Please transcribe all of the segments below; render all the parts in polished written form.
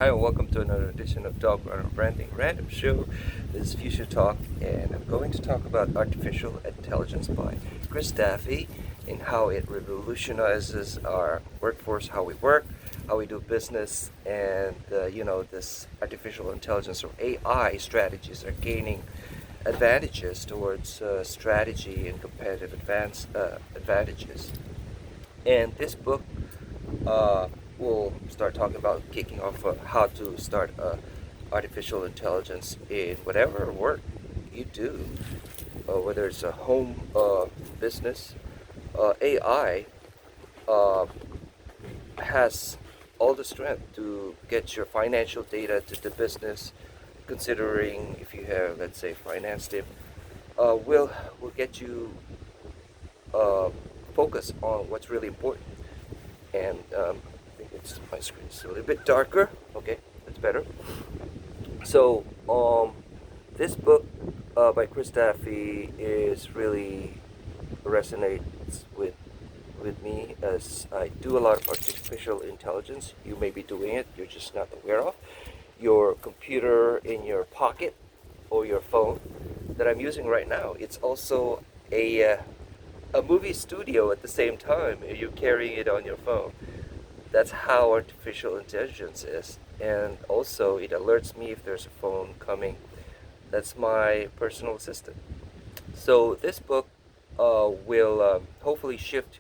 Hi, and welcome to another edition of Dog Runner Branding Random Show. This is Fusiontalk, and I'm going to talk about artificial intelligence by Chris Daffy and how it revolutionizes our workforce, how we work, how we do business, and this artificial intelligence or AI strategies are gaining advantages towards strategy and competitive advantages. And this book we'll start talking about kicking off how to start artificial intelligence in whatever work you do, whether it's a home business. AI uh, has all the strength to get your financial data to the business, considering if you have, let's say, finance tip, will get you uh, focus on what's really important. And I think it's my screen's a little bit darker. Okay, that's better. So this book by Chris Daffy is really resonates with me as I do a lot of artificial intelligence. You may be doing it, you're just not aware of. Your computer in your pocket or your phone that I'm using right now. It's also a movie studio at the same time. You're carrying it on your phone. That's how artificial intelligence is. And also, it alerts me if there's a phone coming. That's my personal assistant. So, this book will hopefully shift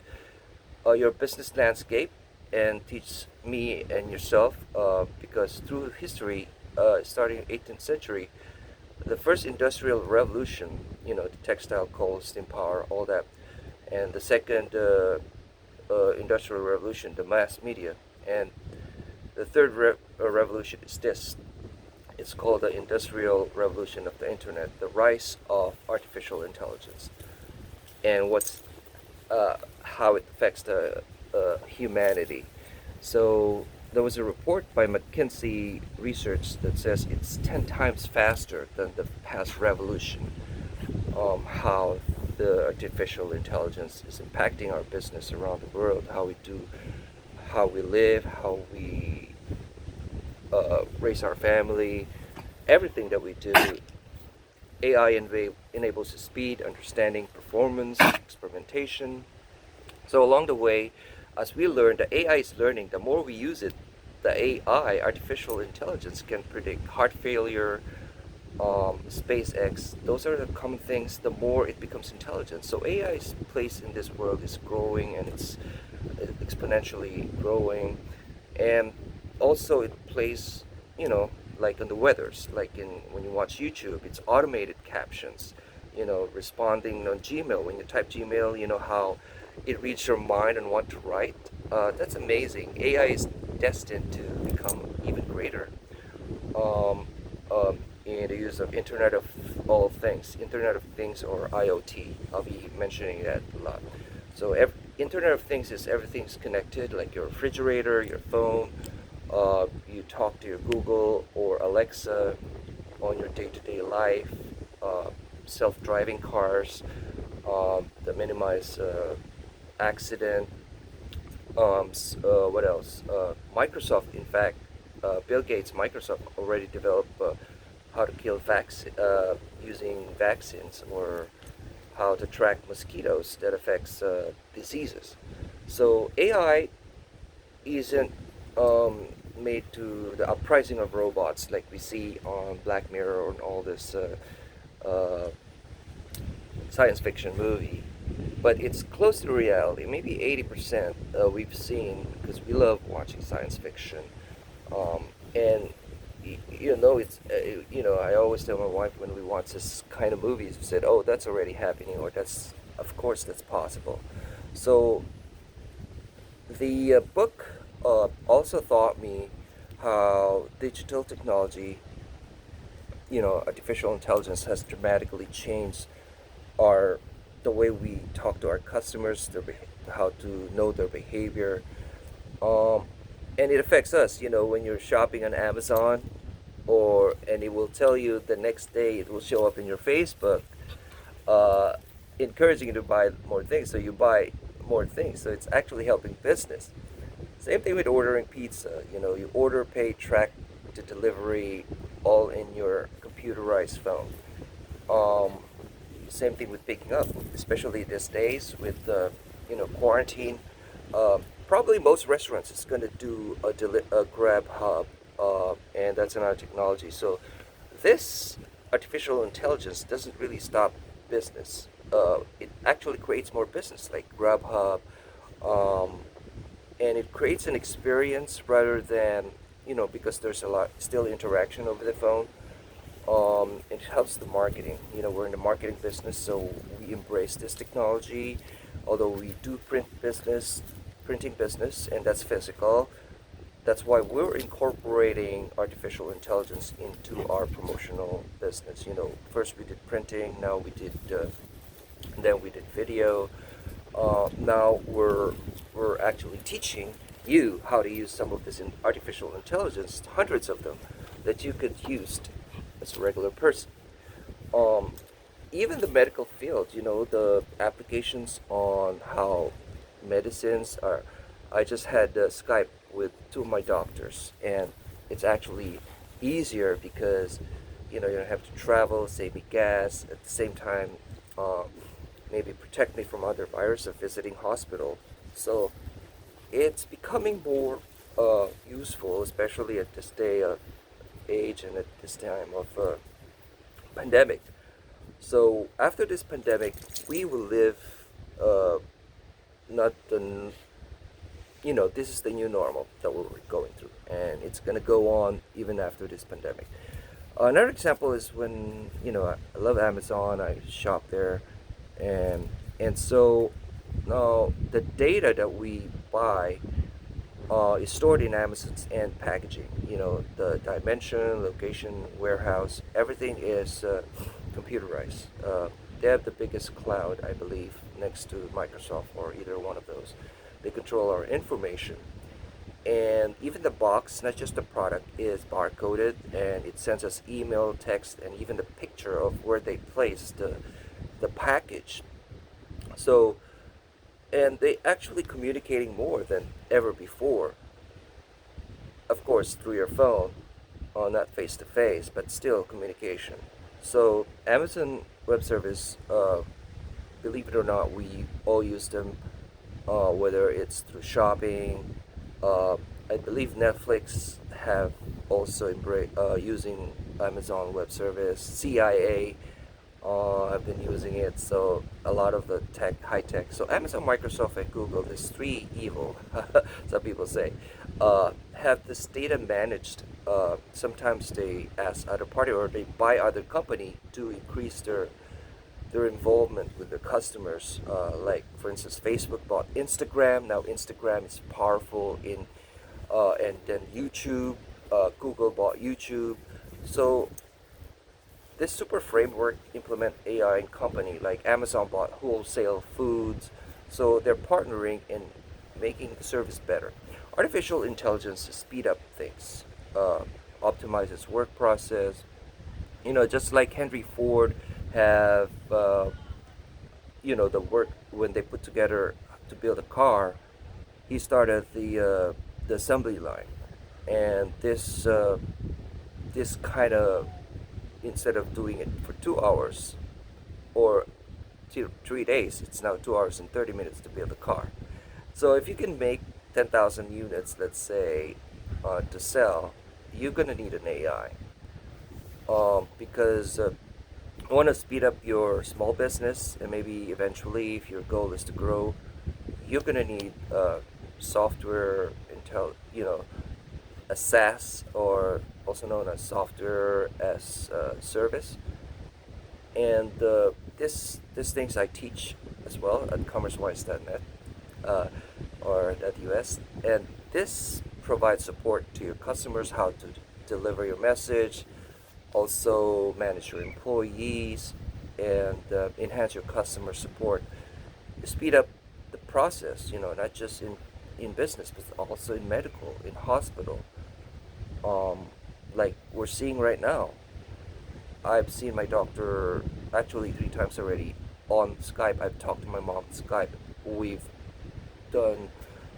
your business landscape and teach me and yourself because through history, starting 18th century, the first industrial revolution, the textile, coal, steam power, all that, and the second industrial revolution, the mass media, and the third revolution is this. It's called the industrial revolution of the internet, the rise of artificial intelligence, and how it affects the humanity. So there was a report by McKinsey Research that says it's 10 times faster than the past revolution. How the artificial intelligence is impacting our business around the world, how we live, how we raise our family, everything that we do. AI enables speed, understanding, performance, experimentation. So along the way, as we learn, the AI is learning. The more we use it, the AI, artificial intelligence, can predict heart failure, SpaceX. Those are the common things. The more it becomes intelligent. So AI's place in this world is growing, and it's exponentially growing. And also, it plays, like on the weathers, like in when you watch YouTube, it's automated captions. Responding on Gmail when you type Gmail. How it reads your mind and what to write. That's amazing. AI is destined to become even greater. Um, in the use of Internet of all things, Internet of Things or IoT. I'll be mentioning that a lot. So Internet of Things is everything's connected, like your refrigerator, your phone. You talk to your Google or Alexa on your day-to-day life. Uh, Self-driving cars that minimize accident. What else? Microsoft, in fact, Bill Gates, Microsoft already developed how to kill using vaccines, or how to track mosquitoes that affects diseases. So AI isn't made to the uprising of robots like we see on Black Mirror and all this uh, science fiction movie, but it's close to reality. Maybe 80% we've seen, because we love watching science fiction. And it's I always tell my wife when we watch this kind of movies, we said, "Oh, that's already happening," or "That's of course that's possible." So the book also taught me how digital technology, artificial intelligence, has dramatically changed our the way we talk to our customers, how to know their behavior, um, and it affects us. When you're shopping on Amazon, and it will tell you the next day. It will show up in your Facebook, uh, encouraging you to buy more things. So you buy more things. So it's actually helping business. Same thing with ordering pizza. You order, pay, track to delivery, all in your computerized phone. Um, Same thing with picking up, especially these days with the quarantine. Probably most restaurants is going to do a Grab Hub, and that's another technology. So this artificial intelligence doesn't really stop business. It actually creates more business, like Grab Hub, um, and it creates an experience rather than because there's a lot still interaction over the phone. It helps the marketing. We're in the marketing business, so we embrace this technology. Although we do printing business, and that's physical. That's why we're incorporating artificial intelligence into our promotional business. First we did printing, now we did, then we did video. Now we're actually teaching you how to use some of this artificial intelligence, hundreds of them, that you could use as a regular person. Um, Even the medical field, the applications on how medicines are. I just had Skype with two of my doctors, and it's actually easier because you don't have to travel, save me gas. At the same time, uh, maybe protect me from other viruses of visiting hospital. So it's becoming more useful, especially at this day of age and at this time of pandemic. So after this pandemic, we will live uh, not the this is the new normal that we're going through, and it's gonna go on even after this pandemic. Another example is when I love Amazon. I shop there, and so now the data that we buy is stored in Amazon's end packaging. The dimension, location, warehouse, everything is computerized. They have the biggest cloud, I believe, next to Microsoft or either one of those. They control our information. And even the box, not just the product, is barcoded, and it sends us email, text, and even the picture of where they placed the package. So, and they actually communicating more than ever before. Of course, through your phone, not face to face, but still communication. So Amazon Web Service, believe it or not, we all use them, whether it's through shopping. Uh, I believe Netflix have also using Amazon Web Service. CIA have been using it. So a lot of the high tech. So Amazon, Microsoft, and Google, there's three evil, some people say, have this data managed. Sometimes they ask other party or they buy other company to increase their involvement with their customers. Like for instance, Facebook bought Instagram. Now Instagram is powerful and then YouTube. Google bought YouTube. So this super framework implement AI in company like Amazon bought wholesale foods. So they're partnering in making the service better. Artificial intelligence to speed up things, uh, optimizes work process. Just like Henry Ford have the work when they put together to build a car. He started the assembly line, and this kind of, instead of doing it for 2 hours or 3 days, it's now 2 hours and 30 minutes to build a car. So if you can make 10,000 units, let's say, to sell, you're gonna need an AI, because I want to speed up your small business, and maybe eventually, if your goal is to grow, you're gonna need software a SaaS, or also known as software as service. And this things I teach as well at commercewise.net, uh, or .us, and this provides support to your customers how to deliver your message, also manage your employees, and enhance your customer support, speed up the process. Not just in business, but also in medical, in hospital. Um, like we're seeing right now. I've seen my doctor actually 3 times already on Skype. I've talked to my mom on Skype. We've done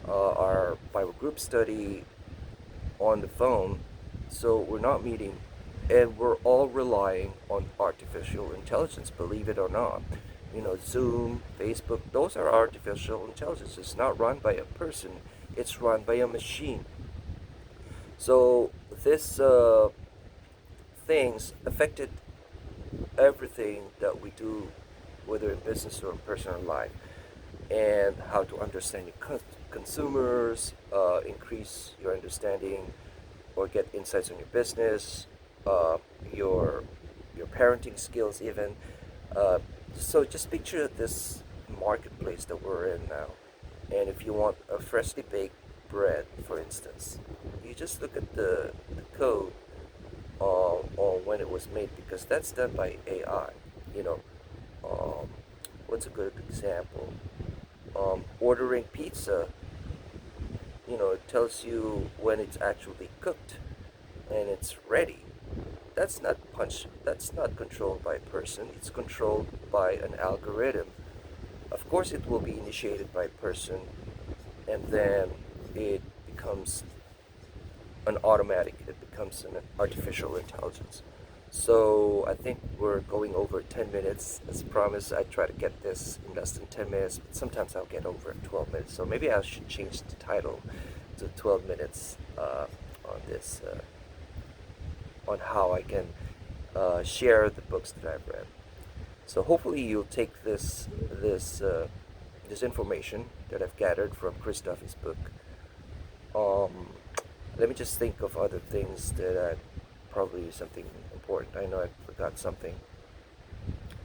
our Bible group study on the phone, So we're not meeting, and we're all relying on artificial intelligence, believe it or not. You know, Zoom, Facebook, those are artificial intelligence. It's not run by a person, it's run by a machine. So this things affected everything that we do, whether in business or in personal life, and how to understand your consumers, increase your understanding, or get insights on your business, uh, your your parenting skills, even. Uh, so just picture this marketplace that we're in now, and if you want a freshly baked bread, for instance, you just look at the code on when it was made, because that's done by AI. You know, um, what's a good example? Ordering pizza, you know, it tells you when it's actually cooked and it's ready. That's not controlled by a person, it's controlled by an algorithm. Of course it will be initiated by a person, and then it becomes an automatic, it becomes an artificial intelligence. So I think we're going over 10 minutes. As promised, I try to get this in less than 10 minutes, but sometimes I'll get over 12 minutes. So maybe I should change the title to 12 minutes on this, on how I can share the books that I've read. So hopefully you'll take this information that I've gathered from Chris Duffy's book. Um, Let me just think of other things that I probably something important. I know I forgot something.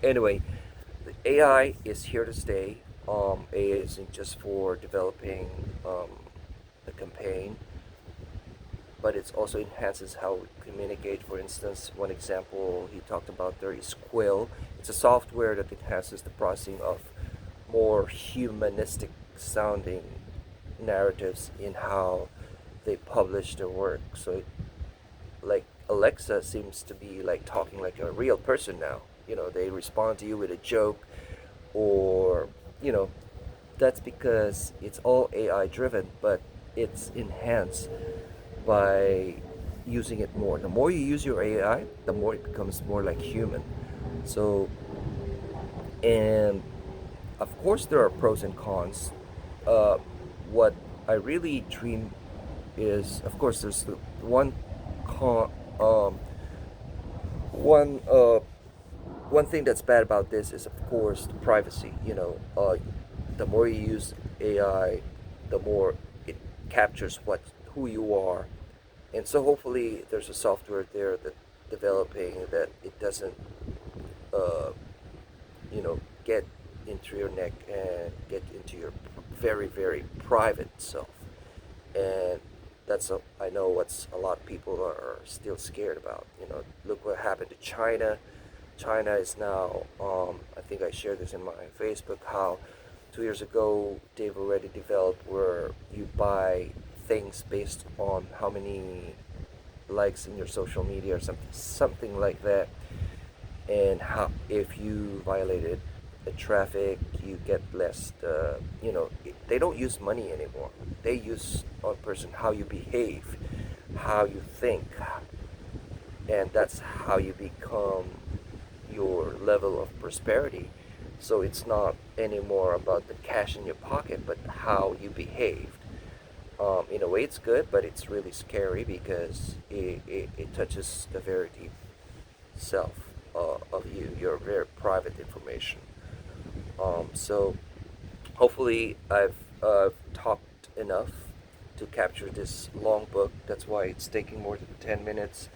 Anyway, the AI is here to stay. AI isn't just for developing the campaign, but it also enhances how we communicate. For instance, one example he talked about there is Quill. It's a software that enhances the processing of more humanistic sounding narratives in how they publish their work. So like Alexa seems to be like talking like a real person now. You know, they respond to you with a joke, or you know, that's because it's all AI driven, but it's enhanced by using it more. The more you use your AI, the more it becomes more like human. So, and of course, there are pros and cons. Uh, what I really dream is, of course, there's the one con, one one thing that's bad about this is, of course, the privacy. You know, the more you use AI, the more it captures what who you are, and so hopefully there's a software there that developing that it doesn't, uh, you know, get into your neck and get into your very very private self, and that's I know what's a lot of people are still scared about. You know, look what happened to China. China is now, I think I shared this in my Facebook, how 2 years ago they've already developed where you buy things based on how many likes in your social media or something like that, and how if you violated the traffic you get less. You know, they don't use money anymore. They use on person how you behave, how you think, and that's how you become your level of prosperity. So it's not anymore about the cash in your pocket, but how you behaved. In a way, it's good, but it's really scary because it touches the very deep self of you, your very private information. So hopefully, I've talked enough to capture this long book. That's why it's taking more than 10 minutes.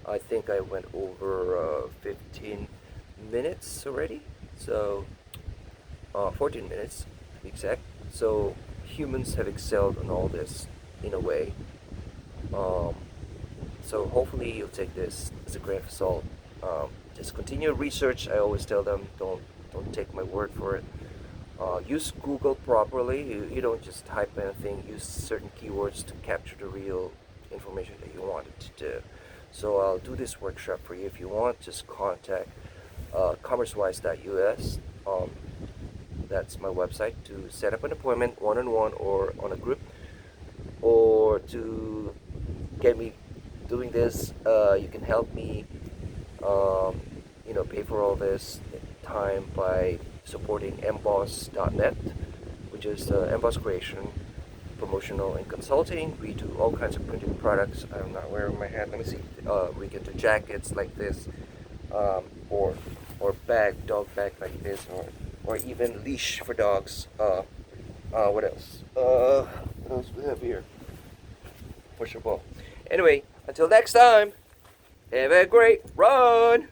I think I went over 15 minutes already. So 14 minutes to be exact. So humans have excelled on all this in a way. Um, so hopefully you'll take this as a grain of salt. Just continue research. I always tell them, don't take my word for it. Use Google properly. You don't just type anything. Use certain keywords to capture the real information that you want it to do. So I'll do this workshop for you. If you want, just contact commercewise.us. That's my website to set up an appointment one-on-one or on a group, or to get me doing this, you can help me, pay for all this time by supporting emboss.net, which is Emboss Creation, Promotional and Consulting. We do all kinds of printed products. I'm not wearing my hat. Let me see. We can do jackets like this, or dog bag like this, or even leash for dogs. What else? What else we have here? Push a ball. Anyway, until next time, have a great run.